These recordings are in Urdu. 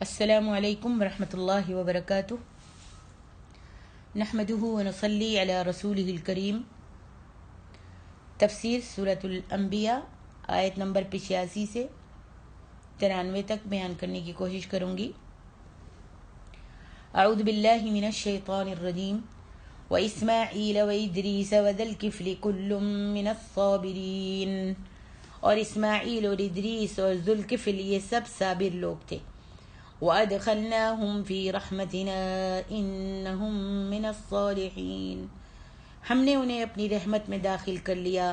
السلام علیکم ورحمۃ اللہ وبرکاتہ نحمدہ ونصلی علی رسولہ الکریم۔ تفسیر سورۃ الانبیاء آیت نمبر 85 سے 93 تک بیان کرنے کی کوشش کروں گی۔ اعوذ باللہ من الشیطان الرجیم واسماعیل وادریس وذا الکفل کل من الصابرین، اور اسماعیل اور ادریس اور ذوالکفل یہ سب صابر لوگ تھے۔ وَأَدْخَلْنَاهُمْ فِي رَحْمَتِنَا إِنَّهُمْ مِنَ الصَّالِحِينَ، ہم نے انہیں اپنی رحمت میں داخل کر لیا،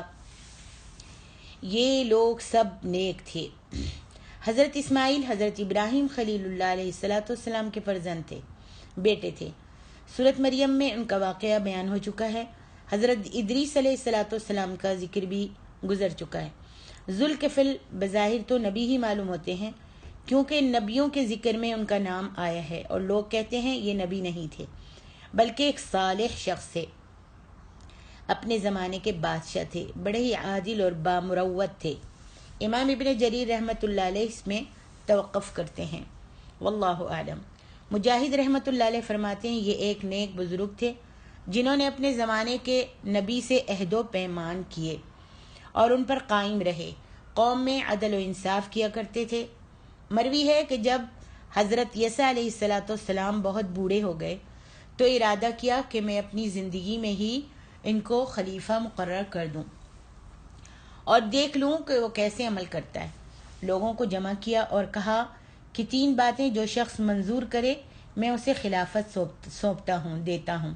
یہ لوگ سب نیک تھے۔ حضرت اسماعیل حضرت ابراہیم خلیل اللہ علیہ السلام کے فرزند تھے، بیٹے تھے۔ سورۃ مریم میں ان کا واقعہ بیان ہو چکا ہے۔ حضرت ادریس علیہ السلام کا ذکر بھی گزر چکا ہے۔ ذوالکفل بظاہر تو نبی ہی معلوم ہوتے ہیں، کیونکہ نبیوں کے ذکر میں ان کا نام آیا ہے، اور لوگ کہتے ہیں یہ نبی نہیں تھے بلکہ ایک صالح شخص تھے، اپنے زمانے کے بادشاہ تھے، بڑے ہی عادل اور بامروت تھے۔ امام ابن جریر رحمۃ اللہ علیہ اس میں توقف کرتے ہیں، واللہ اعلم۔ مجاہد رحمۃ اللہ علیہ فرماتے ہیں یہ ایک نیک بزرگ تھے جنہوں نے اپنے زمانے کے نبی سے عہد و پیمان کیے اور ان پر قائم رہے، قوم میں عدل و انصاف کیا کرتے تھے۔ مروی ہے کہ جب حضرت یسع علیہ السلام بہت بوڑھے ہو گئے تو ارادہ کیا کہ میں اپنی زندگی میں ہی ان کو خلیفہ مقرر کر دوں اور دیکھ لوں کہ وہ کیسے عمل کرتا ہے۔ لوگوں کو جمع کیا اور کہا کہ 3 باتیں جو شخص منظور کرے میں اسے خلافت دیتا ہوں۔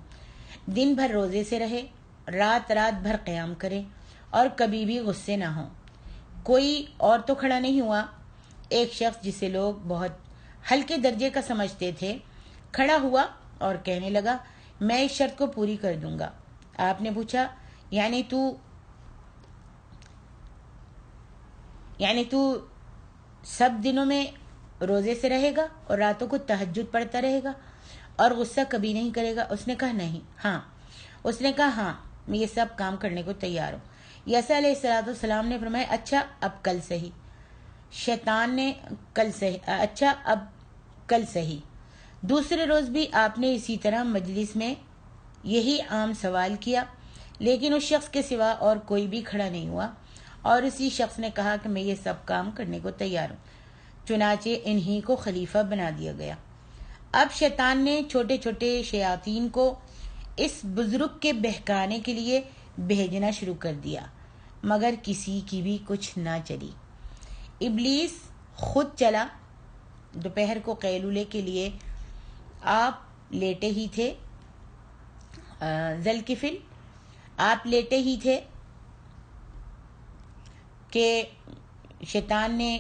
دن بھر روزے سے رہے، رات بھر قیام کرے اور کبھی بھی غصے نہ ہوں۔ کوئی اور تو کھڑا نہیں ہوا۔ ایک شخص جسے لوگ بہت ہلکے درجے کا سمجھتے تھے کھڑا ہوا اور کہنے لگا میں اس شرط کو پوری کر دوں گا۔ آپ نے پوچھا یعنی تو سب دنوں میں روزے سے رہے گا اور راتوں کو تہجد پڑھتا رہے گا اور غصہ کبھی نہیں کرے گا؟ اس نے کہا نہیں۔ اس نے کہا ہاں، میں یہ سب کام کرنے کو تیار ہوں۔ یسع علیہ السلام نے فرمایا اچھا اب کل صحیح۔ شیطان نے اب کل صحیح۔ دوسرے روز بھی آپ نے اسی طرح مجلس میں یہی عام سوال کیا، لیکن اس شخص کے سوا اور کوئی بھی کھڑا نہیں ہوا، اور اسی شخص نے کہا کہ میں یہ سب کام کرنے کو تیار ہوں۔ چنانچہ انہی کو خلیفہ بنا دیا گیا۔ اب شیطان نے چھوٹے چھوٹے شیاطین کو اس بزرگ کے بہکانے کے لیے بھیجنا شروع کر دیا، مگر کسی کی بھی کچھ نہ چلی۔ ابلیس خود چلا۔ دوپہر کو قیلولے کے لیے آپ لیٹے ہی تھے، ذوالکفل آپ لیٹے ہی تھے کہ شیطان نے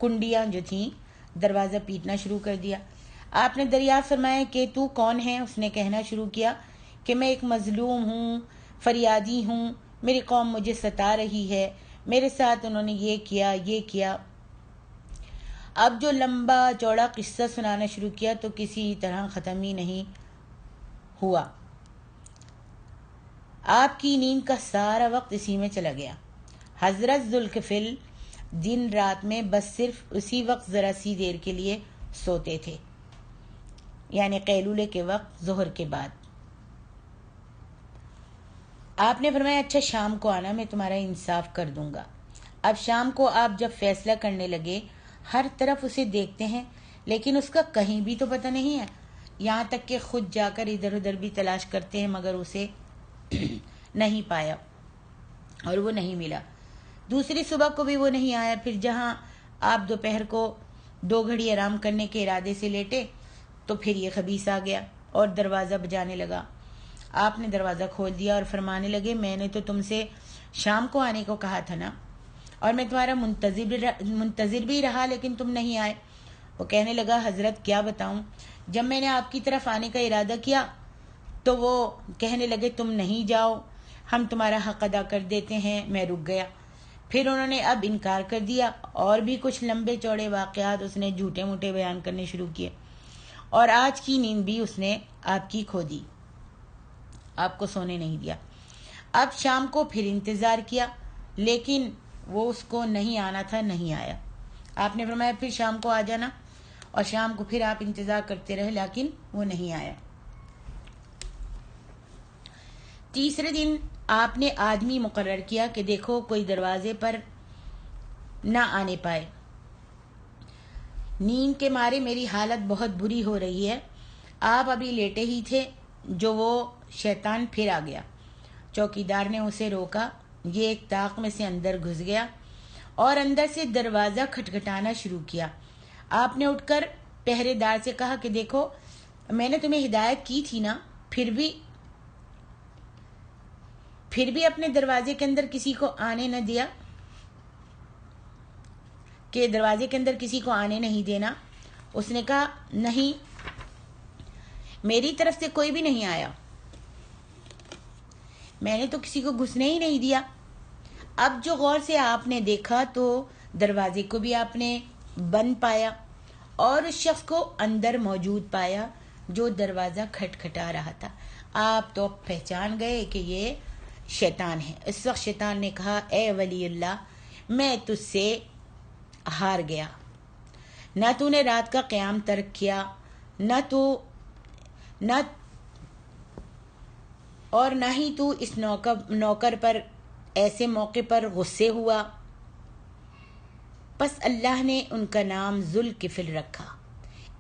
کنڈیاں جو تھیں دروازہ پیٹنا شروع کر دیا۔ آپ نے دریافت فرمایا کہ تو کون ہے؟ اس نے کہنا شروع کیا کہ میں ایک مظلوم ہوں، فریادی ہوں، میری قوم مجھے ستا رہی ہے، میرے ساتھ انہوں نے یہ کیا۔ اب جو لمبا چوڑا قصہ سنانا شروع کیا تو کسی طرح ختم ہی نہیں ہوا۔ آپ کی نیند کا سارا وقت اسی میں چلا گیا۔ حضرت ذوالکفل دن رات میں بس صرف اسی وقت ذرا سی دیر کے لیے سوتے تھے، یعنی قیلولے کے وقت ظہر کے بعد۔ آپ نے فرمایا اچھا شام کو آنا، میں تمہارا انصاف کر دوں گا۔ اب شام کو آپ جب فیصلہ کرنے لگے، ہر طرف اسے دیکھتے ہیں لیکن اس کا کہیں بھی تو پتہ نہیں ہے، یہاں تک کہ خود جا کر ادھر ادھر بھی تلاش کرتے ہیں مگر اسے نہیں پایا اور وہ نہیں ملا۔ دوسری صبح کو بھی وہ نہیں آیا۔ پھر جہاں آپ دوپہر کو 2 گھڑی آرام کرنے کے ارادے سے لیٹے تو پھر یہ خبیث آ گیا اور دروازہ بجانے لگا۔ آپ نے دروازہ کھول دیا اور فرمانے لگے میں نے تو تم سے شام کو آنے کو کہا تھا نا، اور میں تمہارا منتظر بھی رہا لیکن تم نہیں آئے۔ وہ کہنے لگا حضرت کیا بتاؤں، جب میں نے آپ کی طرف آنے کا ارادہ کیا تو وہ کہنے لگے تم نہیں جاؤ، ہم تمہارا حق ادا کر دیتے ہیں۔ میں رک گیا، پھر انہوں نے اب انکار کر دیا اور بھی کچھ لمبے چوڑے واقعات اس نے جھوٹے موٹے بیان کرنے شروع کیے، اور آج کی نیند بھی اس نے آپ کی کھو دی، آپ کو سونے نہیں دیا۔ اب شام کو پھر انتظار کیا لیکن وہ اس کو نہیں آنا تھا، نہیں آیا۔ آپ نے فرمایا پھر شام کو آ جانا۔ اور شام کو پھر آپ انتظار کرتے رہے لیکن وہ نہیں آیا۔ تیسرے دن آپ نے آدمی مقرر کیا کہ دیکھو کوئی دروازے پر نہ آنے پائے، نیند کے مارے میری حالت بہت بری ہو رہی ہے۔ آپ ابھی لیٹے ہی تھے جو وہ شیطان پھر آ گیا۔ چوکیدار نے اسے روکا، یہ ایک طاق میں سے اندر گھس گیا اور اندر سے دروازہ کھٹکھٹانا شروع کیا۔ آپ نے اٹھ کر پہرے دار سے کہا کہ دیکھو میں نے تمہیں ہدایت کی تھی نا، پھر بھی اپنے دروازے کے اندر کسی کو آنے نہ دیا، کہ دروازے کے اندر کسی کو آنے نہیں دینا۔ اس نے کہا نہیں، میری طرف سے کوئی بھی نہیں آیا، میں نے تو کسی کو گھسنے ہی نہیں دیا۔ اب جو غور سے آپ نے دیکھا تو دروازے کو بھی آپ نے بند پایا اور اس شخص کو اندر موجود پایا جو دروازہ کھٹکھٹا رہا تھا۔ آپ تو پہچان گئے کہ یہ شیطان ہے۔ اس وقت شیطان نے کہا اے ولی اللہ، میں تجھ سے ہار گیا، نہ تو نے رات کا قیام ترک کیا، نہ ہی تو اس نوکر پر ایسے موقع پر غصے ہوا۔ پس اللہ نے ان کا نام ذوالکفل رکھا،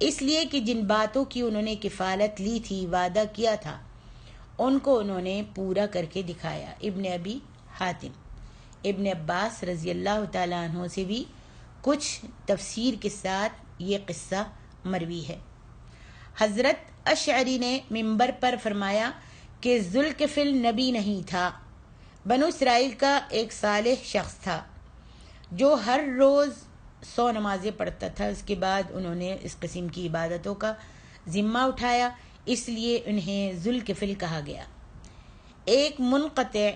اس لیے کہ جن باتوں کی انہوں نے کفالت لی تھی، وعدہ کیا تھا، ان کو انہوں نے پورا کر کے دکھایا۔ ابن ابی حاتم۔ ابن عباس رضی اللہ تعالیٰ عنہ سے بھی کچھ تفسیر کے ساتھ یہ قصہ مروی ہے۔ حضرت اشعری نے منبر پر فرمایا کہ ذوالکفل نبی نہیں تھا، بنو اسرائیل کا ایک صالح شخص تھا جو ہر روز 100 نمازیں پڑھتا تھا۔ اس کے بعد انہوں نے اس قسم کی عبادتوں کا ذمہ اٹھایا، اس لیے انہیں ذوالکفل کہا گیا۔ ایک منقطع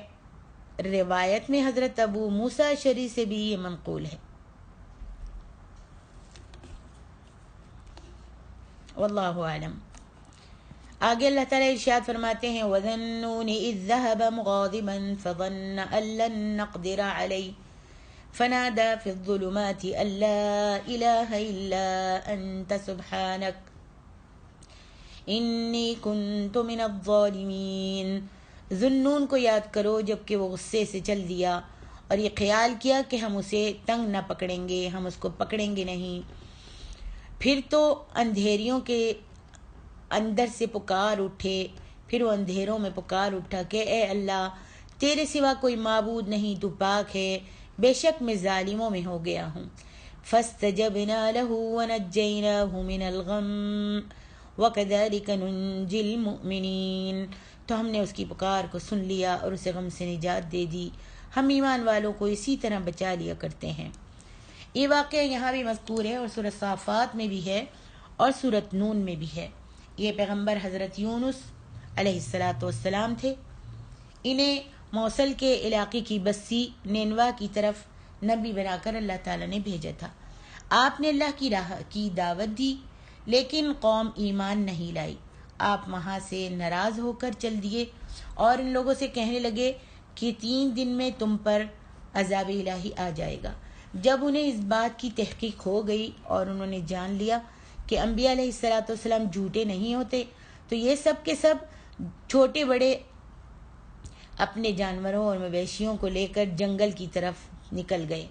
روایت میں حضرت ابو موسیٰ اشعری سے بھی یہ منقول ہے۔ واللہ اعلم۔ آگے اللہ تعالیٰ ارشاد فرماتے ہیں وَذَا النُّونِ إِذ ذَّهَبَ مُغَاضِبًا فَظَنَّ أَن لَّن نَّقْدِرَ عَلَيْهِ فَنَادَىٰ فِي الظُّلُمَاتِ أَن لَّا إِلَٰهَ إِلَّا أَنتَ سُبْحَانَكَ إِنِّي كُنتُ مِنَ الظَّالِمِينَ۔ ذُنُّون کو یاد کرو جب کہ وہ غصے سے چل دیا اور یہ خیال کیا کہ ہم اسے تنگ نہ پکڑیں گے، ہم اس کو پکڑیں گے نہیں۔ پھر تو اندھیریوں کے اندر سے پکار اٹھے، پھر وہ اندھیروں میں پکار اٹھا کہ اے اللہ تیرے سوا کوئی معبود نہیں، تو پاک ہے، بے شک میں ظالموں میں ہو گیا ہوں۔ فَاسْتَجَبْنَا لَهُ وَنَجَّيْنَاهُ مِنَ الْغَمِّ وَكَذَلِكَ نُنْجِي الْمُؤْمِنِينَ۔ تو ہم نے اس کی پکار کو سن لیا اور اسے غم سے نجات دے دی، ہم ایمان والوں کو اسی طرح بچا لیا کرتے ہیں۔ یہ واقعہ یہاں بھی مذکور ہے اور سورۃ صافات میں بھی ہے اور سورۃ نون میں بھی ہے۔ یہ پیغمبر حضرت یونس علیہ السلام تھے، انہیں موصل کے علاقے کی بستی نینوا کی طرف نبی بنا کر اللہ تعالیٰ نے بھیجا تھا۔ آپ نے اللہ کی راہ کی دعوت دی لیکن قوم ایمان نہیں لائی۔ آپ وہاں سے ناراض ہو کر چل دیے اور ان لوگوں سے کہنے لگے کہ 3 دن میں تم پر عذاب الہی آ جائے گا۔ جب انہیں اس بات کی تحقیق ہو گئی اور انہوں نے جان لیا کہ انبیاء علیہ السلام جھوٹے نہیں ہوتے، تو یہ سب کے سب چھوٹے بڑے اپنے جانوروں اور مویشیوں کو لے کر جنگل کی طرف نکل گئے،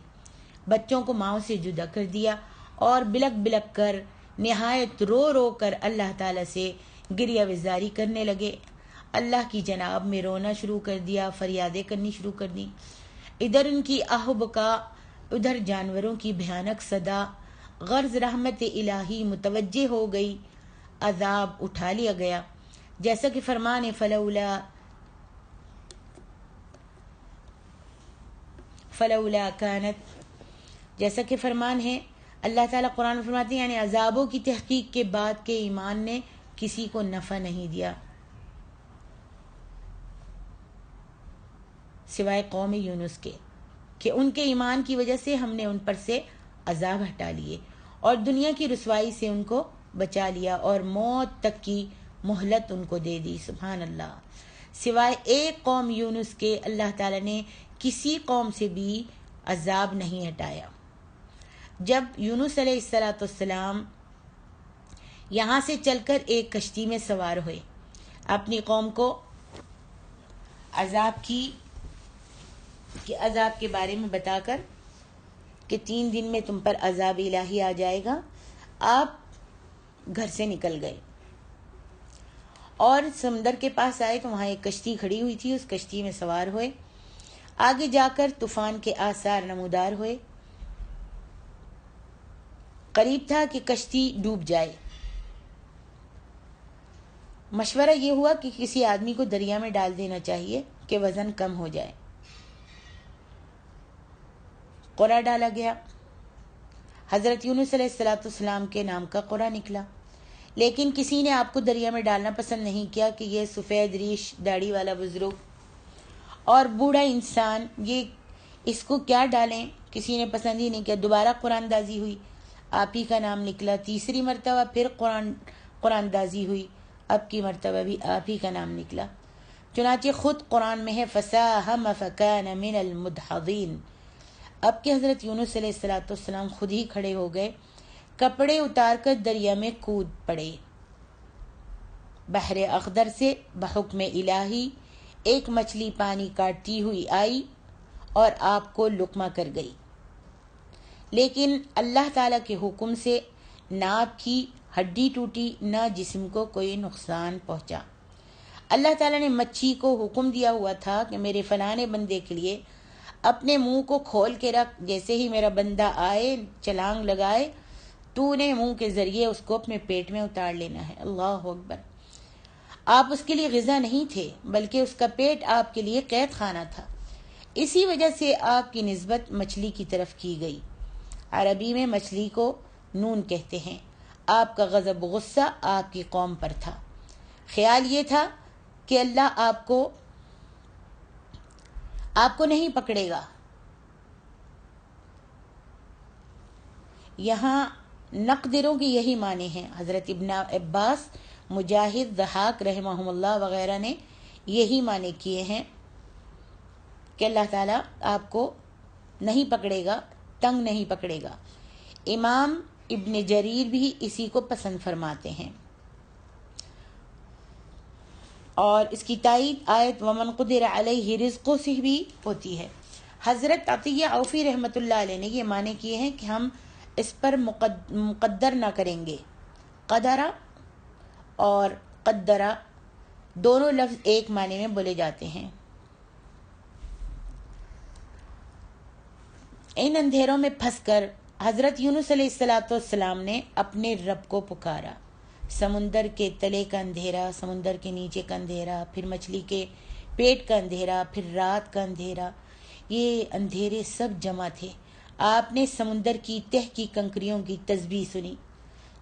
بچوں کو ماؤں سے جدا کر دیا اور بلک بلک کر نہایت رو رو کر اللہ تعالیٰ سے گریہ وزاری کرنے لگے، اللہ کی جناب میں رونا شروع کر دیا، فریادیں کرنی شروع کر دی۔ ادھر ان کی آہ و بکا، ادھر جانوروں کی بھیانک صدا، غرض رحمت الہی متوجہ ہو گئی، عذاب اٹھا لیا گیا، جیسا کہ فرمان فلولا کانت، جیسا کہ فرمان ہے اللہ تعالیٰ قرآن میں فرماتے ہیں یعنی عذابوں کی تحقیق کے بعد کے ایمان نے کسی کو نفع نہیں دیا سوائے قوم یونس کے، کہ ان کے ایمان کی وجہ سے ہم نے ان پر سے عذاب ہٹا لیے اور دنیا کی رسوائی سے ان کو بچا لیا اور موت تک کی مہلت ان کو دے دی۔ سبحان اللہ۔ سوائے ایک قوم یونس کے اللہ تعالیٰ نے کسی قوم سے بھی عذاب نہیں ہٹایا۔ جب یونس علیہ السلام یہاں سے چل کر ایک کشتی میں سوار ہوئے، اپنی قوم کو عذاب کے بارے میں بتا کر کہ 3 دن میں تم پر عذاب الہی آ جائے گا. آپ گھر سے نکل گئے اور سمندر کے پاس آئے تو وہاں ایک کشتی کھڑی ہوئی تھی، اس کشتی میں سوار ہوئے. آگے جا کر طوفان کے آثار نمودار ہوئے، قریب تھا کہ کشتی ڈوب جائے. مشورہ یہ ہوا کہ کسی آدمی کو دریا میں ڈال دینا چاہیے کہ وزن کم ہو جائے. قرعہ ڈالا گیا. حضرت یونس علیہ السلام کے نام کا قرعہ نکلا، لیکن کسی نے آپ کو دریا میں ڈالنا پسند نہیں کیا کہ یہ سفید ریش داڑھی والا بزرگ اور بوڑھا انسان، یہ اس کو کیا ڈالیں. کسی نے پسند ہی نہیں کیا. دوبارہ قرآن اندازی ہوئی، آپ ہی کا نام نکلا. تیسری مرتبہ پھر قرآن اندازی ہوئی، اب کی مرتبہ بھی آپ ہی کا نام نکلا. چنانچہ خود قرآن میں ہے فَسَاهَمَ فَكَانَ مِنَ الْمُدْحَضِينَ. اب کہ حضرت یونس علیہ السلام خود ہی کھڑے ہو گئے، کپڑے اتار کر دریا میں کود پڑے. بحر اخضر سے بحکم الہی ایک مچھلی پانی کاٹتی ہوئی آئی اور آپ کو لقمہ کر گئی، لیکن اللہ تعالیٰ کے حکم سے نہ آپ کی ہڈی ٹوٹی نہ جسم کو کوئی نقصان پہنچا. اللہ تعالیٰ نے مچھی کو حکم دیا ہوا تھا کہ میرے فلانے بندے کے لیے اپنے منہ کو کھول کے رکھ، جیسے ہی میرا بندہ آئے چھلانگ لگائے تو نے منہ کے ذریعے اس کو اپنے پیٹ میں اتار لینا ہے. اللہ اکبر. آپ اس کے لیے غذا نہیں تھے بلکہ اس کا پیٹ آپ کے لیے قید خانہ تھا. اسی وجہ سے آپ کی نسبت مچھلی کی طرف کی گئی. عربی میں مچھلی کو نون کہتے ہیں. آپ کا غضب غصہ آپ کی قوم پر تھا. خیال یہ تھا کہ اللہ آپ کو نہیں پکڑے گا. یہاں نقدروں کی یہی معنی ہیں. حضرت ابن عباس، مجاہد، ضحاک رحمہم اللہ وغیرہ نے یہی معنی کیے ہیں کہ اللہ تعالیٰ آپ کو نہیں پکڑے گا، تنگ نہیں پکڑے گا. امام ابن جریر بھی اسی کو پسند فرماتے ہیں اور اس کی تائید آیت ومن قدر علیہ رزقہ سے بھی ہوتی ہے. حضرت عطیہ عوفی رحمۃ اللہ علیہ نے یہ معنی کیے ہیں کہ ہم اس پر مقدر نہ کریں گے. قدرہ اور قدرہ دونوں لفظ ایک معنی میں بولے جاتے ہیں. ان اندھیروں میں پھنس کر حضرت یونس علیہ السلام نے اپنے رب کو پکارا. سمندر کے تلے کا اندھیرا، سمندر کے نیچے کا اندھیرا، پھر مچھلی کے پیٹ کا اندھیرا، پھر رات کا اندھیرا، یہ اندھیرے سب جمع تھے. آپ نے سمندر کی تہ کی کنکریوں کی تسبیح سنی.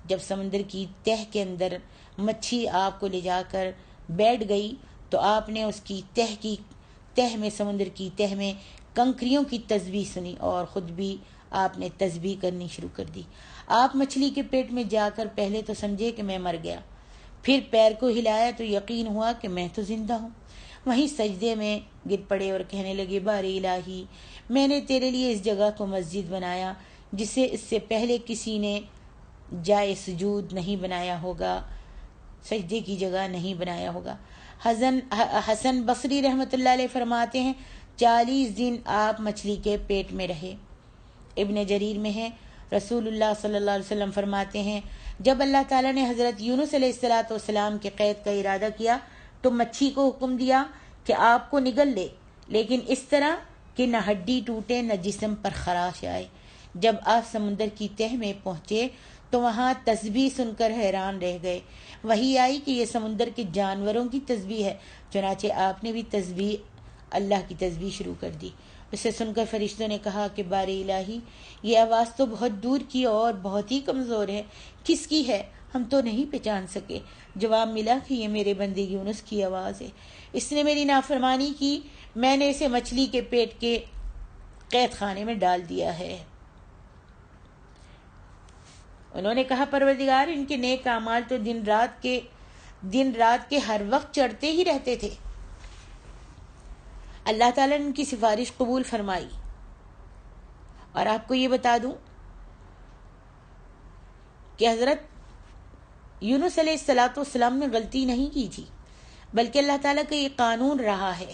جب سمندر کی تہ کے اندر مچھی آپ کو لے جا کر بیٹھ گئی تو آپ نے اس کی تہ میں سمندر کی تہ میں کنکریوں کی تسبیح سنی اور خود بھی آپ نے تسبیح کرنی شروع کر دی. آپ مچھلی کے پیٹ میں جا کر پہلے تو سمجھے کہ میں مر گیا، پھر پیر کو ہلایا تو یقین ہوا کہ میں تو زندہ ہوں. وہیں سجدے میں گر پڑے اور کہنے لگے باری الہی، میں نے تیرے لیے اس جگہ کو مسجد بنایا جسے اس سے پہلے کسی نے جائے سجود نہیں بنایا ہوگا، سجدے کی جگہ نہیں بنایا ہوگا. حسن بصری رحمۃ اللہ علیہ فرماتے ہیں 40 دن آپ مچھلی کے پیٹ میں رہے. ابن جریر میں ہے رسول اللہ صلی اللہ علیہ وسلم فرماتے ہیں جب اللہ تعالیٰ نے حضرت یونس علیہ السلام کے قید کا ارادہ کیا تو مچھی کو حکم دیا کہ آپ کو نگل لے، لیکن اس طرح کہ نہ ہڈی ٹوٹے نہ جسم پر خراش آئے. جب آپ سمندر کی تہ میں پہنچے تو وہاں تسبیح سن کر حیران رہ گئے. وہی آئی کہ یہ سمندر کے جانوروں کی تسبیح ہے. چنانچہ آپ نے بھی اللہ کی تسبیح شروع کر دی. اسے سن کر فرشتوں نے کہا کہ باری الہی، یہ آواز تو بہت دور کی اور بہت ہی کمزور ہے، کس کی ہے؟ ہم تو نہیں پہچان سکے. جواب ملا کہ یہ میرے بندے یونس کی آواز ہے، اس نے میری نافرمانی کی، میں نے اسے مچھلی کے پیٹ کے قید خانے میں ڈال دیا ہے. انہوں نے کہا پروردگار، ان کے نیک اعمال تو دن رات کے ہر وقت چڑھتے ہی رہتے تھے. اللہ تعالیٰ نے ان کی سفارش قبول فرمائی. اور آپ کو یہ بتا دوں کہ حضرت یونس علیہ السلام نے غلطی نہیں کی تھی، بلکہ اللہ تعالیٰ کا یہ قانون رہا ہے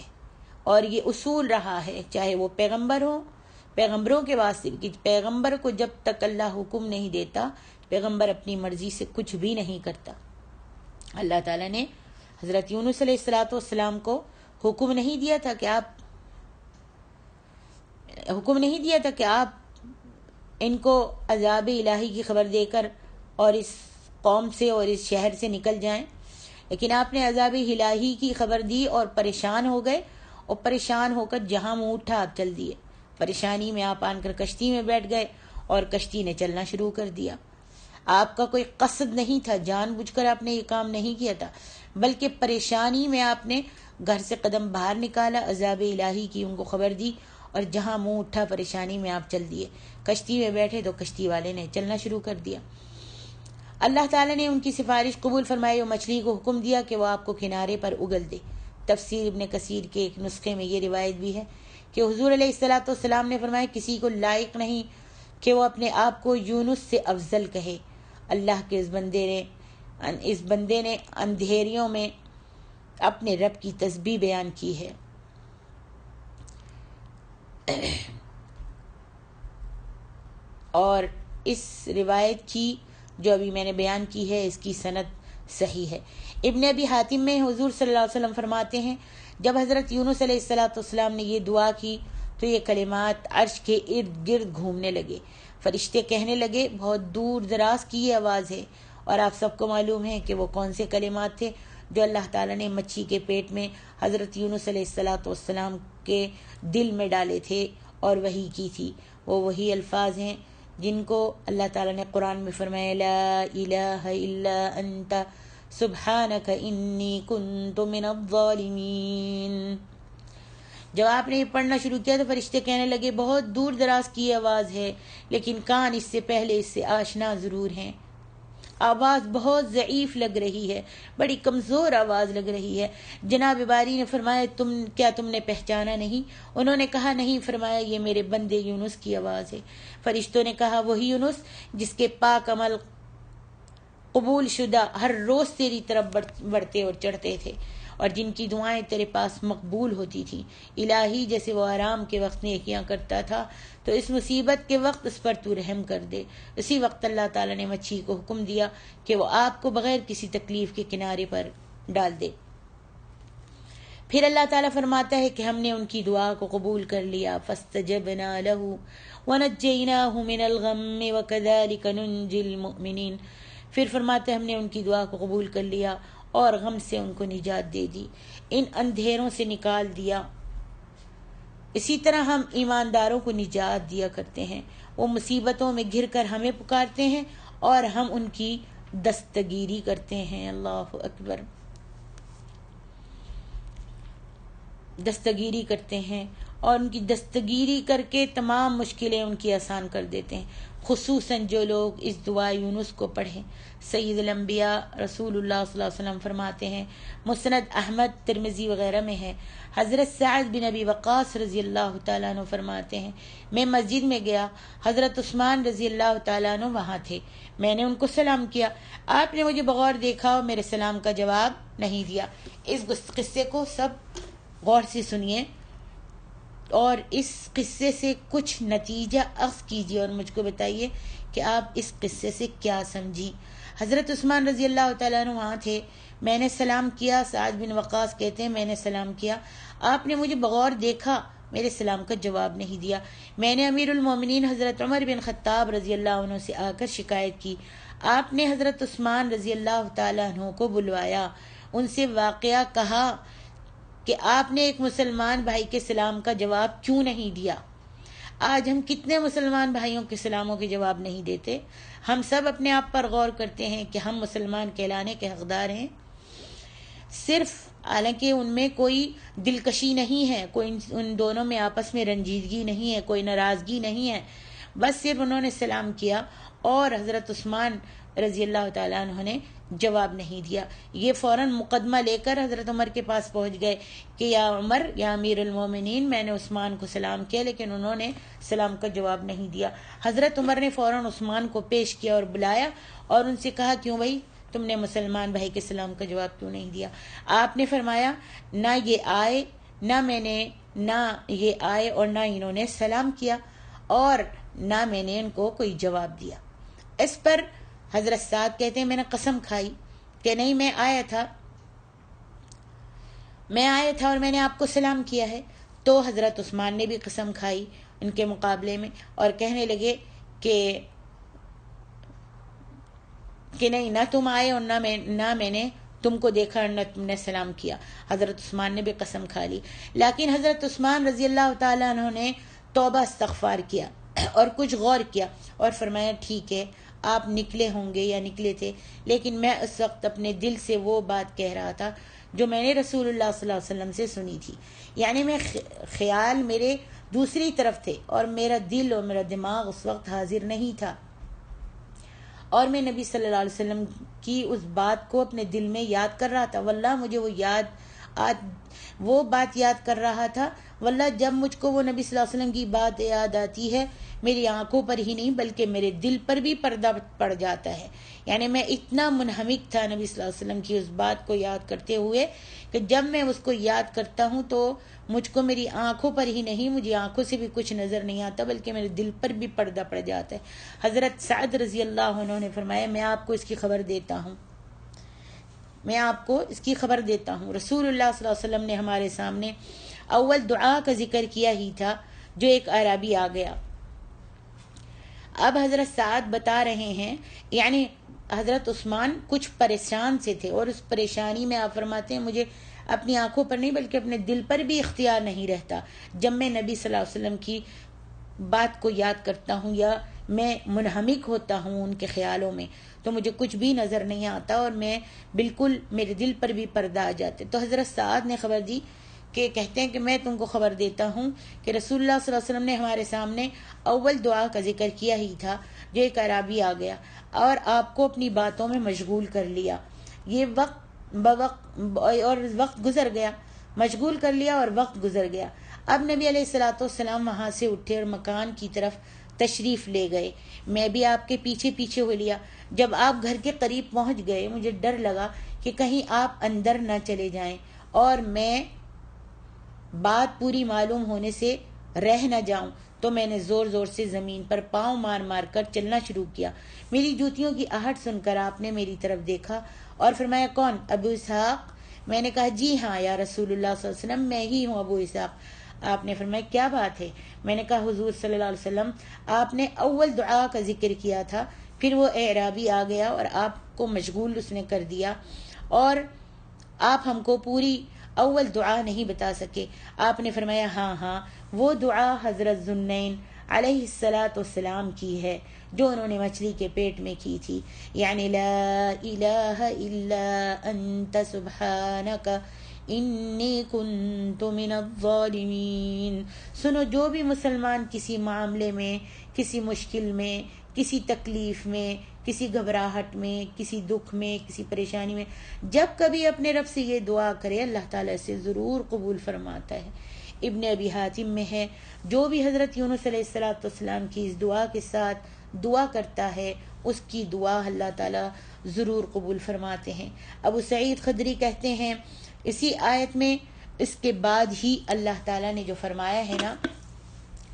اور یہ اصول رہا ہے، چاہے وہ پیغمبر ہو، پیغمبروں کے واسطے کہ پیغمبر کو جب تک اللہ حکم نہیں دیتا پیغمبر اپنی مرضی سے کچھ بھی نہیں کرتا۔ اللہ تعالیٰ نے حضرت یونس علیہ السلام کو حکم نہیں دیا تھا کہ آپ ان کو عذاب الہی کی خبر دے کر اور اس قوم سے اور اس شہر سے نکل جائیں، لیکن آپ نے عذاب الہی کی خبر دی اور پریشان ہو گئے، اور پریشان ہو کر جہاں منہ اٹھا آپ چل دیے۔ پریشانی میں آپ آن کر کشتی میں بیٹھ گئے اور کشتی نے چلنا شروع کر دیا۔ آپ کا کوئی قصد نہیں تھا، جان بوجھ کر آپ نے یہ کام نہیں کیا تھا، بلکہ پریشانی میں آپ نے گھر سے قدم باہر نکالا، عذاب الہی کی ان کو خبر دی، اور جہاں منہ اٹھا پریشانی میں آپ چل دیے۔ کشتی میں بیٹھے تو کشتی والے نے چلنا شروع کر دیا۔ اللہ تعالیٰ نے ان کی سفارش قبول فرمائی اور مچھلی کو حکم دیا کہ وہ آپ کو کنارے پر اگل دے۔ تفسیر ابن کثیر کے ایک نسخے میں یہ روایت بھی ہے کہ حضور علیہ السلام نے فرمایا کسی کو لائق نہیں کہ وہ اپنے آپ کو یونس سے افضل کہے۔ اللہ کے اس بندے نے اندھیریوں میں اپنے رب کی تسبیح بیان کی ہے۔ اور اس روایت کی جو ابھی میں نے بیان کی ہے اس کی سند صحیح ہے۔ ابن ابی حاتم میں حضور صلی اللہ علیہ وسلم فرماتے ہیں جب حضرت یونس علیہ السلام نے یہ دعا کی تو یہ کلمات عرش کے ارد گرد گھومنے لگے۔ فرشتے کہنے لگے بہت دور دراز کی یہ آواز ہے، اور آپ سب کو معلوم ہے کہ وہ کون سے کلمات تھے جو اللہ تعالیٰ نے مچھی کے پیٹ میں حضرت یونس علیہ السلام کے دل میں ڈالے تھے اور وحی کی تھی۔ وہ وہی الفاظ ہیں جن کو اللہ تعالیٰ نے قرآن میں فرمایا لا الہ الا انت سبحانک انی کنت من الظالمین۔ جب آپ نے یہ پڑھنا شروع کیا تو فرشتے کہنے لگے بہت دور دراز کی آواز ہے، لیکن کان اس سے پہلے اس سے آشنا ضرور ہیں۔ آواز بہت ضعیف لگ رہی ہے، بڑی کمزور آواز لگ رہی ہے۔ جناب باری نے فرمایا کیا تم نے پہچانا نہیں؟ انہوں نے کہا نہیں۔ فرمایا یہ میرے بندے یونس کی آواز ہے۔ فرشتوں نے کہا وہی یونس جس کے پاک عمل قبول شدہ ہر روز تیری طرف بڑھتے اور چڑھتے تھے، اور جن کی دعائیں تیرے پاس مقبول ہوتی تھیں۔ الہی جیسے وہ آرام کے وقت نیکیاں کرتا تھا تو اس مصیبت کے وقت اس پر تو رحم کر دے۔ اسی وقت اللہ تعالیٰ نے مچھی کو حکم دیا کہ وہ آپ کو بغیر کسی تکلیف کے کنارے پر ڈال دے۔ پھر اللہ تعالیٰ فرماتا ہے کہ ہم نے ان کی دعا کو قبول کر لیا۔ فاستجبنا له ونجیناہ من الغم وکذلک ننجی المؤمنین۔ پھر فرماتے ہم نے ان کی دعا کو قبول کر لیا اور غم سے ان کو نجات دے دی، ان اندھیروں سے نکال دیا۔ اسی طرح ہم ایمانداروں کو نجات دیا کرتے ہیں، وہ مصیبتوں میں گھر کر ہمیں پکارتے ہیں اور ہم ان کی دستگیری کرتے ہیں۔ اللہ اکبر، دستگیری کرتے ہیں اور ان کی دستگیری کر کے تمام مشکلیں ان کی آسان کر دیتے ہیں، خصوصاً جو لوگ اس دعا یونس کو پڑھیں۔ سید الانبیاء رسول اللہ صلی اللہ علیہ وسلم فرماتے ہیں، مسند احمد ترمذی وغیرہ میں ہے، حضرت سعد بن ابی وقاص رضی اللہ تعالیٰ عنہ فرماتے ہیں میں مسجد میں گیا، حضرت عثمان رضی اللہ تعالیٰ عنہ وہاں تھے، میں نے ان کو سلام کیا، آپ نے مجھے بغور دیکھا اور میرے سلام کا جواب نہیں دیا۔ اس قصے کو سب غور سے سنیے اور اس قصے سے کچھ نتیجہ اخذ کیجیے اور مجھ کو بتائیے کہ آپ اس قصے سے کیا سمجھی۔ حضرت عثمان رضی اللہ تعالیٰ عنہ وہاں تھے، میں نے سلام کیا، سعد بن وقاص کہتے ہیں میں نے سلام کیا، آپ نے مجھے بغور دیکھا، میرے سلام کا جواب نہیں دیا۔ میں نے امیر المومنین حضرت عمر بن خطاب رضی اللہ عنہ سے آ کر شکایت کی، آپ نے حضرت عثمان رضی اللہ تعالیٰ عنہ کو بلوایا، ان سے واقعہ کہا کہ آپ نے ایک مسلمان بھائی کے سلام کا جواب کیوں نہیں دیا۔ آج ہم کتنے مسلمان بھائیوں کے سلاموں کے جواب نہیں دیتے؟ ہم سب اپنے آپ پر غور کرتے ہیں کہ ہم مسلمان کہلانے کے حقدار ہیں؟ صرف حالانکہ ان میں کوئی دلکشی نہیں ہے، کوئی ان دونوں میں آپس میں رنجیدگی نہیں ہے، کوئی ناراضگی نہیں ہے، بس صرف انہوں نے سلام کیا اور حضرت عثمان رضی اللہ تعالیٰ عنہ نے جواب نہیں دیا۔ یہ فوراً مقدمہ لے کر حضرت عمر کے پاس پہنچ گئے کہ یا عمر یا امیر المومنین، میں نے عثمان کو سلام کیا لیکن انہوں نے سلام کا جواب نہیں دیا۔ حضرت عمر نے فوراً عثمان کو پیش کیا اور بلایا اور ان سے کہا کیوں بھائی تم نے مسلمان بھائی کے سلام کا جواب کیوں نہیں دیا؟ آپ نے فرمایا نہ یہ آئے اور نہ انہوں نے سلام کیا اور نہ میں نے ان کو کوئی جواب دیا۔ اس پر حضرت سعد کہتے ہیں میں نے قسم کھائی کہ نہیں، میں آیا تھا اور میں نے آپ کو سلام کیا ہے۔ تو حضرت عثمان نے بھی قسم کھائی ان کے مقابلے میں اور کہنے لگے کہ نہیں، نہ تم آئے اور نہ میں نے تم کو دیکھا اور نہ تم نے سلام کیا۔ حضرت عثمان نے بھی قسم کھا لی، لیکن حضرت عثمان رضی اللہ تعالیٰ عنہ نے توبہ استغفار کیا اور کچھ غور کیا اور فرمایا ٹھیک ہے، آپ نکلے ہوں گے یا نکلے تھے، لیکن میں اس وقت اپنے دل سے وہ بات کہہ رہا تھا جو میں نے رسول اللہ صلی اللہ علیہ وسلم سے سنی تھی، یعنی میں خیال میرے دوسری طرف تھے اور میرا دل اور میرا دماغ اس وقت حاضر نہیں تھا، اور میں نبی صلی اللہ علیہ وسلم کی اس بات کو اپنے دل میں یاد کر رہا تھا۔ واللہ مجھے وہ بات یاد کر رہا تھا، واللہ جب مجھ کو وہ نبی صلی اللہ علیہ وسلم کی بات یاد آتی ہے، میری آنکھوں پر ہی نہیں بلکہ میرے دل پر بھی پردہ پڑ جاتا ہے۔ یعنی میں اتنا منہمک تھا نبی صلی اللہ علیہ وسلم کی اس بات کو یاد کرتے ہوئے کہ جب میں اس کو یاد کرتا ہوں تو مجھ کو میری آنکھوں پر ہی نہیں، مجھے آنکھوں سے بھی کچھ نظر نہیں آتا بلکہ میرے دل پر بھی پردہ پڑ جاتا ہے۔ حضرت سعد رضی اللہ عنہ نے فرمایا میں آپ کو اس کی خبر دیتا ہوں، رسول اللہ صلی اللہ علیہ وسلم نے ہمارے سامنے اول دعا کا ذکر کیا ہی تھا جو ایک اعرابی آ گیا۔ اب حضرت سعد بتا رہے ہیں، یعنی حضرت عثمان کچھ پریشان سے تھے اور اس پریشانی میں آپ فرماتے ہیں مجھے اپنی آنکھوں پر نہیں بلکہ اپنے دل پر بھی اختیار نہیں رہتا جب میں نبی صلی اللہ علیہ وسلم کی بات کو یاد کرتا ہوں یا میں منہمک ہوتا ہوں ان کے خیالوں میں تو مجھے کچھ بھی نظر نہیں آتا اور میں بالکل میرے دل پر بھی پردہ آ جاتے۔ تو حضرت سعد نے خبر دی کہ کہتے ہیں کہ میں تم کو خبر دیتا ہوں کہ رسول اللہ صلی اللہ علیہ وسلم نے ہمارے سامنے اول دعا کا ذکر کیا ہی تھا جو ایک اعرابی آ گیا اور آپ کو اپنی باتوں میں مشغول کر لیا، یہ وقت گزر گیا، مشغول کر لیا اور وقت گزر گیا۔ اب نبی علیہ الصلوۃ والسلام وہاں سے اٹھے اور مکان کی طرف تشریف لے گئے، میں بھی آپ کے پیچھے پیچھے ہو لیا۔ جب آپ گھر کے قریب پہنچ گئے مجھے ڈر لگا کہ کہیں آپ اندر نہ چلے جائیں اور میں بات پوری معلوم ہونے سے رہ نہ جاؤں، تو میں نے زور زور سے زمین پر پاؤں مار مار کر چلنا شروع کیا۔ میری جوتیوں کی آہٹ سن کر آپ نے میری طرف دیکھا اور فرمایا کون؟ ابو اسحاق؟ میں نے کہا جی ہاں یا رسول اللہ صلی اللہ علیہ وسلم، میں ہی ہوں ابو اسحاق۔ آپ نے فرمایا کیا بات ہے؟ میں نے کہا حضور صلی اللہ علیہ وسلم آپ نے اول دعا کا ذکر کیا تھا، پھر وہ اعرابی آ گیا اور آپ کو مشغول اس نے کر دیا اور آپ ہم کو پوری اول دعا نہیں بتا سکے۔ آپ نے فرمایا ہاں وہ دعا حضرت ذوالنین علیہ السلام کی ہے جو انہوں نے مچھلی کے پیٹ میں کی تھی، یعنی لا الہ الا انت سبحانک انی کنت من الظالمین۔ سنو، جو بھی مسلمان کسی معاملے میں، کسی مشکل میں، کسی تکلیف میں، کسی گھبراہٹ میں، کسی دکھ میں، کسی پریشانی میں جب کبھی اپنے رب سے یہ دعا کرے اللہ تعالیٰ سے ضرور قبول فرماتا ہے۔ ابن ابی حاتم میں ہے جو بھی حضرت یونس علیہ السلام کی اس دعا کے ساتھ دعا کرتا ہے اس کی دعا اللہ تعالیٰ ضرور قبول فرماتے ہیں۔ ابو سعید خدری کہتے ہیں اسی آیت میں اس کے بعد ہی اللہ تعالیٰ نے جو فرمایا ہے نا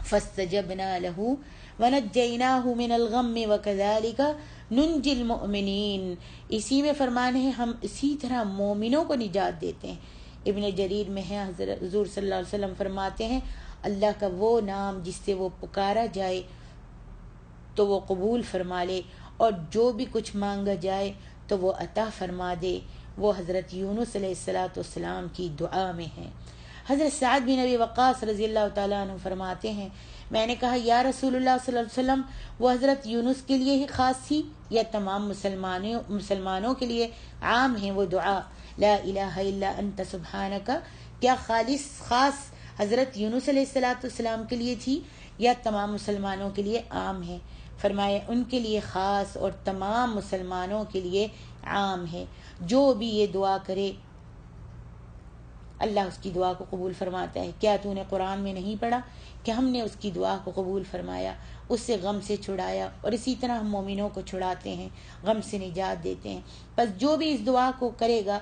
فَاسْتَجَبْنَا لَهُ وَنَجَّيْنَاهُ مِنَ الْغَمِّ وَكَذَلِكَ نُنْجِي الْمُؤْمِنِينَ، اسی میں فرمان ہے ہم اسی طرح مومنوں کو نجات دیتے ہیں۔ ابن جریر میں ہے حضور صلی اللہ علیہ وسلم فرماتے ہیں اللہ کا وہ نام جس سے وہ پکارا جائے تو وہ قبول فرما لے اور جو بھی کچھ مانگا جائے تو وہ عطا فرما دے، وہ حضرت یونس علیہ السلام کی دعا میں ہے۔ حضرت سعد بن ابی وقاص رضی اللہ تعالیٰ عنہ فرماتے ہیں میں نے کہا یا رسول اللہ صلی اللہ علیہ وسلم وہ حضرت یونس کے لیے ہی خاص تھی یا تمام مسلمانوں کے لیے عام ہیں وہ دعا لا الہ الا انت سبحانک؟ کیا خاص حضرت یونس علیہ السلام کے لیے تھی یا تمام مسلمانوں کے لیے عام ہے؟ فرمایا ان کے لیے خاص اور تمام مسلمانوں کے لیے عام ہے۔ جو بھی یہ دعا کرے اللہ اس کی دعا کو قبول فرماتا ہے۔ کیا تو نے قرآن میں نہیں پڑھا کہ ہم نے اس کی دعا کو قبول فرمایا، اس سے غم سے چھڑایا، اور اسی طرح ہم مومنوں کو چھڑاتے ہیں، غم سے نجات دیتے ہیں۔ بس جو بھی اس دعا کو کرے گا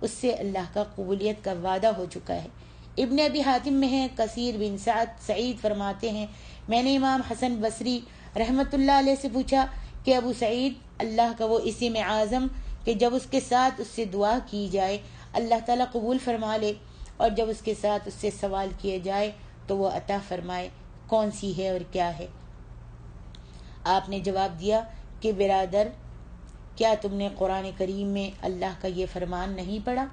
اس سے اللہ کا قبولیت کا وعدہ ہو چکا ہے۔ ابن ابی حاتم میں ہے، کثیر بن سعید فرماتے ہیں میں نے امام حسن بصری رحمت اللہ علیہ سے پوچھا کہ ابو سعید، اللہ کا وہ اسم اعظم کہ جب اس کے ساتھ اس سے دعا کی جائے اللہ تعالیٰ قبول فرما لے، اور جب اس کے ساتھ اس سے سوال کیے جائے تو وہ عطا فرمائے، کون سی ہے اور کیا ہے؟ آپ نے جواب دیا کہ برادر، کیا تم نے قرآن کریم میں اللہ کا یہ فرمان نہیں پڑھا؟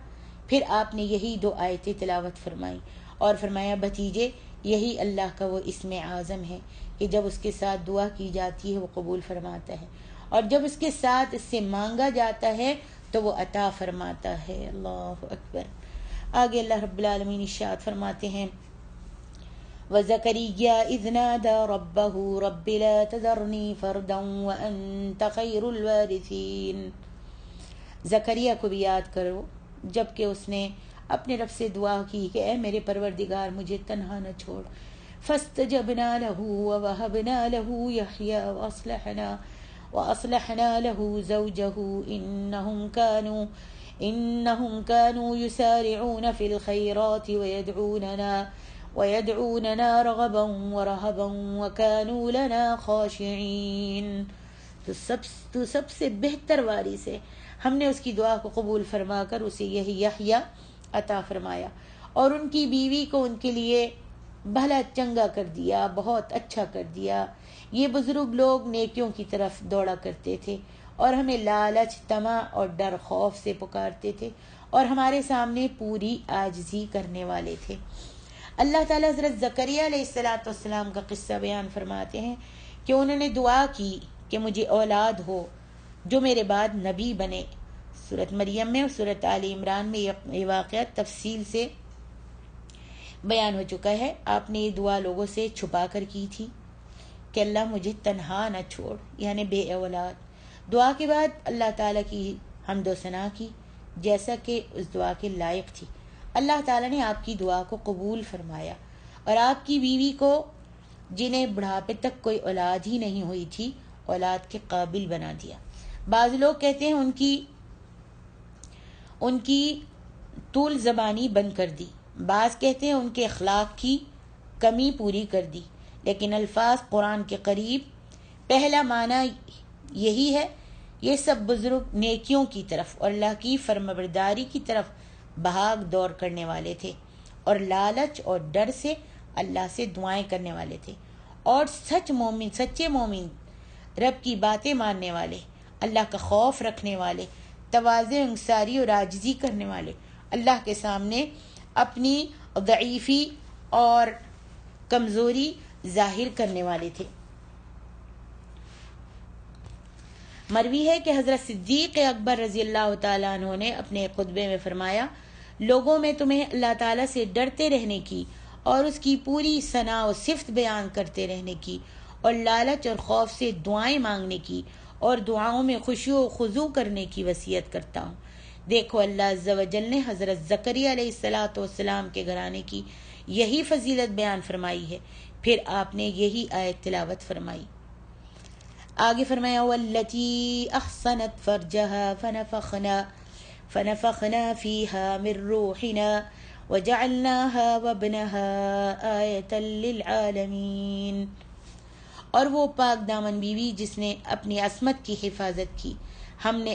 پھر آپ نے یہی 2 آیتیں تلاوت فرمائی اور فرمایا بھتیجے، یہی اللہ کا وہ اسم اعظم ہے کہ جب اس کے ساتھ دعا کی جاتی ہے وہ قبول فرماتا ہے، اور جب اس کے ساتھ اس سے مانگا جاتا ہے تو وہ عطا فرماتا ہے۔ اللہ اکبر۔ آگے اللہ رب العالمین ارشاد فرماتے ہیں وَزَكَرِيَّا إِذْ نَادَى رَبَّهُ رَبِّ لَا تَذَرْنِي فَرْدًا وَأَنْتَ خَيْرُ الْوَارِثِينَ۔ زکریا کو بھی یاد کرو جب کہ اس نے اپنے رب سے دعا کی کہ اے میرے پروردگار مجھے تنہا نہ چھوڑ۔ فَاسْتَجَبْنَا لَهُ وَوَهَبْنَا لَهُ يَحْيَىٰ وَأَصْلَحْنَا لَهُ زَوْجَهُ إِنَّهُمْ كَانُوا يُسَارِعُونَ فِي الْخَيْرَاتِ وَيَدْعُونَنَا رَغَبًا وَرَهَبًا وَكَانُوا لَنَا خَاشِعِينَ۔ تو سب سے بہتر وارث ہے، ہم نے اس کی دعا کو قبول فرما کر اسے یہی یحییٰ عطا فرمایا، اور ان کی بیوی کو ان کے لیے بھلا چنگا کر دیا، بہت اچھا کر دیا۔ یہ بزرگ لوگ نیکیوں کی طرف دوڑا کرتے تھے اور ہمیں لالچ، طمع اور ڈر خوف سے پکارتے تھے، اور ہمارے سامنے پوری عاجزی کرنے والے تھے۔ اللہ تعالیٰ حضرت زکریا علیہ السلام کا قصہ بیان فرماتے ہیں کہ انہوں نے دعا کی کہ مجھے اولاد ہو جو میرے بعد نبی بنے۔ سورۃ مریم میں اور سورۃ آل عمران میں یہ واقعہ تفصیل سے بیان ہو چکا ہے۔ آپ نے یہ دعا لوگوں سے چھپا کر کی تھی کہ اللہ مجھے تنہا نہ چھوڑ، یعنی بے اولاد۔ دعا کے بعد اللہ تعالیٰ کی حمد و ثنا کی جیسا کہ اس دعا کے لائق تھی۔ اللہ تعالیٰ نے آپ کی دعا کو قبول فرمایا، اور آپ کی بیوی کو، جنہیں بڑھاپے تک کوئی اولاد ہی نہیں ہوئی تھی، اولاد کے قابل بنا دیا۔ بعض لوگ کہتے ہیں ان کی طول زبانی بند کر دی، بعض کہتے ہیں ان کے اخلاق کی کمی پوری کر دی، لیکن الفاظ قرآن کے قریب پہلا معنی یہی ہے۔ یہ سب بزرگ نیکیوں کی طرف اور اللہ کی فرمانبرداری کی طرف بھاگ دوڑ کرنے والے تھے، اور لالچ اور ڈر سے اللہ سے دعائیں کرنے والے تھے، اور سچے مومن، رب کی باتیں ماننے والے، اللہ کا خوف رکھنے والے، تواضع، انکساری اور عاجزی کرنے والے، اللہ کے سامنے اپنی ضعیفی اور کمزوری ظاہر کرنے والے تھے۔ مروی ہے کہ حضرت صدیق اکبر رضی اللہ تعالیٰ عنہ نے اپنے خطبے میں فرمایا، لوگوں میں تمہیں اللہ تعالیٰ سے ڈرتے رہنے کی اور اس کی پوری ثنا و صفت بیان کرتے رہنے کی، اور لالچ اور خوف سے دعائیں مانگنے کی اور دعاؤں میں خشوع و خضوع کرنے کی وصیت کرتا ہوں۔ دیکھو اللہ عز و جل نے حضرت زکریا علیہ السلام کے گھرانے کی یہی فضیلت بیان فرمائی ہے۔ پھر آپ نے یہی آیت تلاوت فرمائی۔ آگے فرمایا واللتی احصنت فرجها فنفخنا فيها من روحنا وجعلناها وابنها آیة للعالمین۔ اور وہ پاک دامن بیوی جس نے اپنی عصمت کی حفاظت کی، ہم نے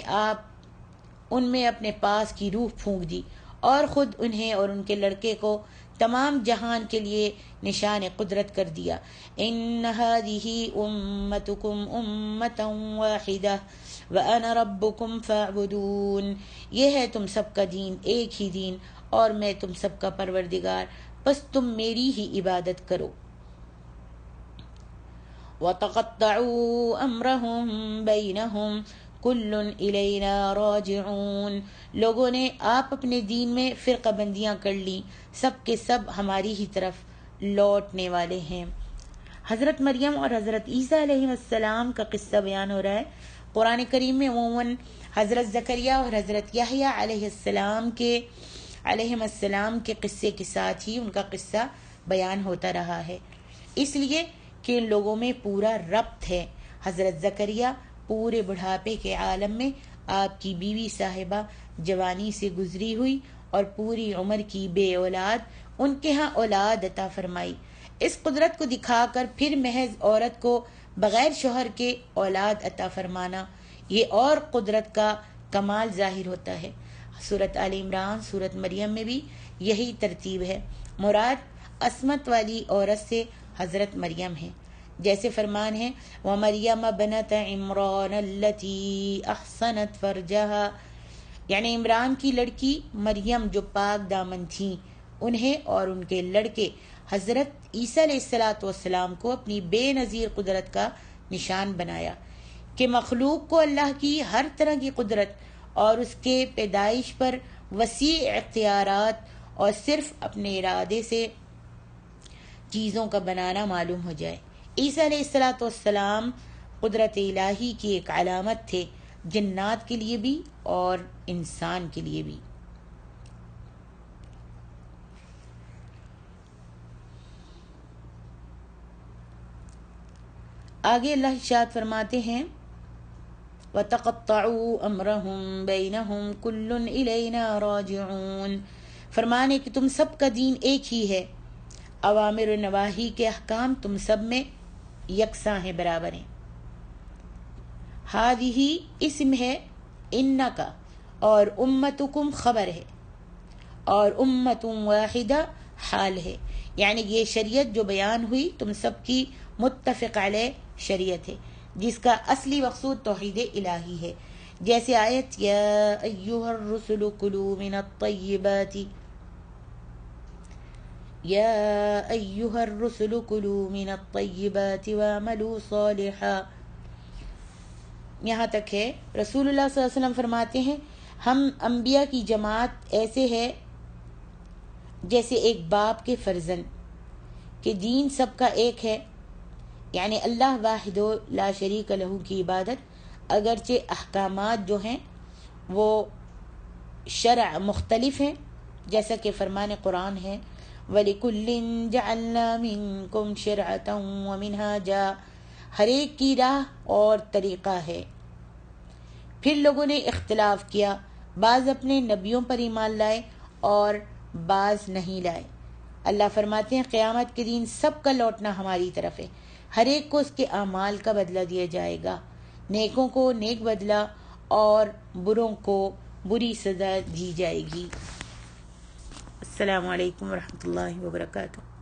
ان میں اپنے پاس کی روح پھونک دی، اور خود انہیں اور ان کے لڑکے کو تمام جہان کے لیے نشان قدرت کر دیا۔ ان هذه امتکم امتا واحدہ وانا ربکم فاعبدون۔ یہ ہے تم سب کا دین، ایک ہی دین، اور میں تم سب کا پروردگار، بس تم میری ہی عبادت کرو۔ وَتَقَطَّعُوا أَمْرَهُمْ بَيْنَهُمْ كُلٌّ إِلَيْنَا رَاجِعُونَ۔ لوگوں نے آپ اپنے دین میں فرقہ بندیاں کر لی، سب کے سب ہماری ہی طرف لوٹنے والے ہیں۔ حضرت مریم اور حضرت عیسیٰ علیہ السلام کا قصہ بیان ہو رہا ہے۔ قرآن کریم میں عموماً حضرت زکریا اور حضرت یحییٰ علیہ السلام کے علیہ السلام کے قصے کے ساتھ ہی ان کا قصہ بیان ہوتا رہا ہے، اس لیے کہ ان لوگوں میں پورا ربط ہے۔ حضرت زکریا پورے بڑھاپے کے عالم میں آپ کی بیوی صاحبہ جوانی سے گزری ہوئی اور پوری عمر کی بے اولاد ان کے ہاں اولاد عطا فرمائی۔ اس قدرت کو دکھا کر پھر محض عورت کو بغیر شوہر کے اولاد عطا فرمانا، یہ اور قدرت کا کمال ظاہر ہوتا ہے۔ سورۃ آل عمران، سورۃ مریم میں بھی یہی ترتیب ہے۔ مراد عصمت والی عورت سے حضرت مریم ہے، جیسے فرمان ہے وَمَرْيَمَ بَنَتَ عِمْرَانَ الَّتِي أَحْصَنَتْ فَرْجَهَا، یعنی عمران کی لڑکی مریم جو پاک دامن تھیں، انہیں اور ان کے لڑکے حضرت عیسیٰ علیہ السلام کو اپنی بے نظیر قدرت کا نشان بنایا کہ مخلوق کو اللہ کی ہر طرح کی قدرت اور اس کے پیدائش پر وسیع اختیارات اور صرف اپنے ارادے سے چیزوں کا بنانا معلوم ہو جائے۔ عیسیٰ علیہ السلام قدرت الہی کی ایک علامت تھے، جنات کے لیے بھی اور انسان کے لیے بھی۔ آگے اللہ ارشاد فرماتے ہیں وَتَقَطَّعُوا أَمْرَهُمْ بَيْنَهُمْ كُلٌّ إِلَيْنَا رَاجِعُونَ، فرمانے کہ تم سب کا دین ایک ہی ہے، اوامر و نواہی کے احکام تم سب میں یکساں ہیں، برابر ہیں۔ ہادی اسم ہے ان کا، اور امتکم خبر ہے، اور امتم واحدہ حال ہے، یعنی یہ شریعت جو بیان ہوئی تم سب کی متفق علیہ شریعت ہے، جس کا اصلی مقصود توحید الہی ہے، جیسے آیت یا ایھا الرسل کلوا من الطیبات، یا ایھا الرسل کلوا من الطیبات واعملوا صالحا، یہاں تک ہے۔ رسول اللہ صلی اللہ علیہ وسلم فرماتے ہیں ہم انبیاء کی جماعت ایسے ہے جیسے ایک باپ کے فرزند، کہ دین سب کا ایک ہے، یعنی اللہ واحد لا شریک لہ کی عبادت، اگرچہ احکامات جو ہیں وہ شرع مختلف ہیں، جیسا کہ فرمان قرآن ہے وَلِكُلٍّ جَعَلْنَا مِنْكُمْ شِرْعَةً وَمِنْهَاجًا، ہر ایک کی راہ اور طریقہ ہے۔ پھر لوگوں نے اختلاف کیا، بعض اپنے نبیوں پر ایمان لائے اور بعض نہیں لائے۔ اللہ فرماتے ہیں قیامت کے دن سب کا لوٹنا ہماری طرف ہے، ہر ایک کو اس کے اعمال کا بدلہ دیا جائے گا، نیکوں کو نیک بدلہ اور بروں کو بری سزا دی جائے گی۔ السلام علیکم ورحمۃ اللہ وبرکاتہ۔